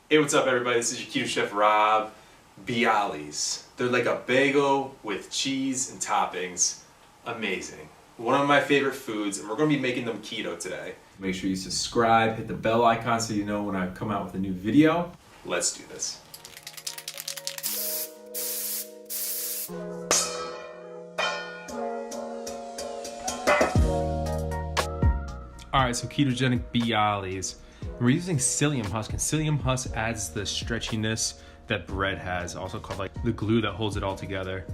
Hey, what's up everybody? This is your Keto Chef Rob. Bialys. They're like a bagel with cheese and toppings. Amazing. One of my favorite foods, and we're going to be making them keto today. Make sure you subscribe, hit the bell icon so you know when I come out with a new video. Let's do this. Alright, so ketogenic bialys. We're using psyllium husk, and psyllium husk adds the stretchiness that bread has, also called like the glue that holds it all together.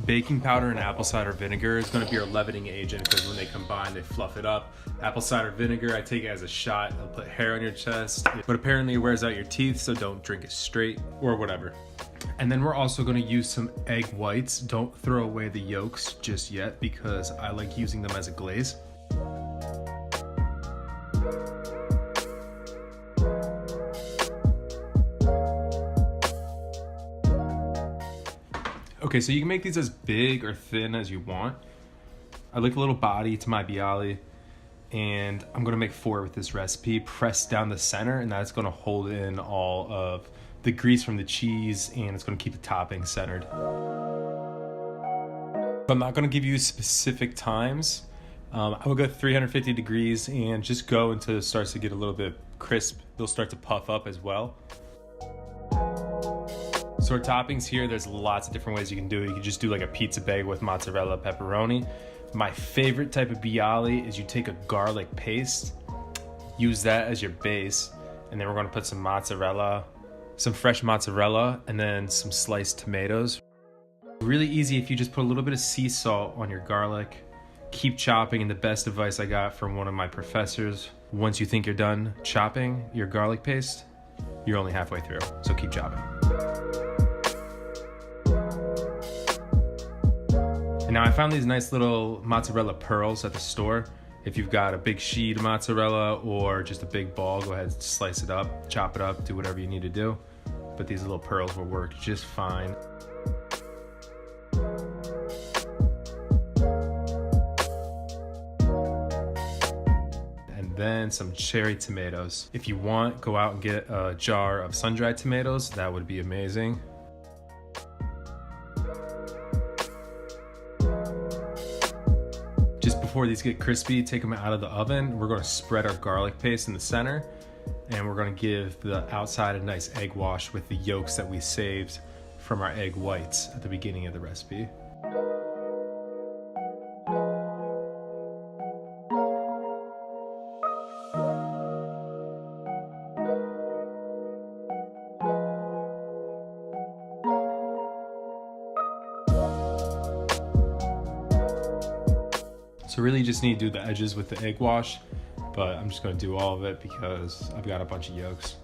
Baking powder and apple cider vinegar is going to be our leavening agent because when they combine, they fluff it up. Apple cider vinegar, I take it as a shot. It'll put hair on your chest, but apparently it wears out your teeth, so don't drink it straight or whatever. And then we're also going to use some egg whites. Don't throw away the yolks just yet because I like using them as a glaze. Okay, so you can make these as big or thin as you want. I like a little body to my bialy, and I'm gonna make 4 with this recipe. Press down the center, and that's gonna hold in all of the grease from the cheese, and it's gonna keep the topping centered. I'm not gonna give you specific times. I will go 350 degrees and just go until it starts to get a little bit crisp. They'll start to puff up as well. So our toppings here, there's lots of different ways you can do it. You can just do like a pizza bagel with mozzarella, pepperoni. My favorite type of bialy is you take a garlic paste, use that as your base, and then we're gonna put some mozzarella, some fresh mozzarella, and then some sliced tomatoes. Really easy if you just put a little bit of sea salt on your garlic. Keep chopping, and the best advice I got from one of my professors, once you think you're done chopping your garlic paste, you're only halfway through, so keep chopping. And now I found these nice little mozzarella pearls at the store. If you've got a big sheet of mozzarella or just a big ball, go ahead and slice it up, chop it up, do whatever you need to do. But these little pearls will work just fine. And then some cherry tomatoes. If you want, go out and get a jar of sun-dried tomatoes. That would be amazing. Just before these get crispy, take them out of the oven. We're gonna spread our garlic paste in the center, and we're gonna give the outside a nice egg wash with the yolks that we saved from our egg whites at the beginning of the recipe. So really you just need to do the edges with the egg wash, but I'm just gonna do all of it because I've got a bunch of yolks.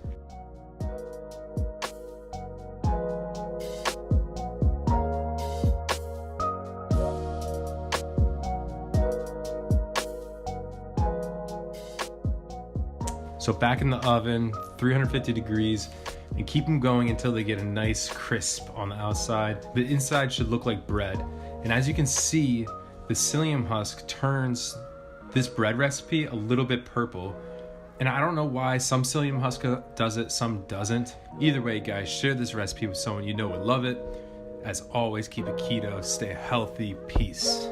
So back in the oven, 350 degrees, and keep them going until they get a nice crisp on the outside. The inside should look like bread. And as you can see, the psyllium husk turns this bread recipe a little bit purple. And I don't know why some psyllium husk does it, some doesn't. Either way, guys, share this recipe with someone you know would love it. As always, keep it keto, stay healthy, peace.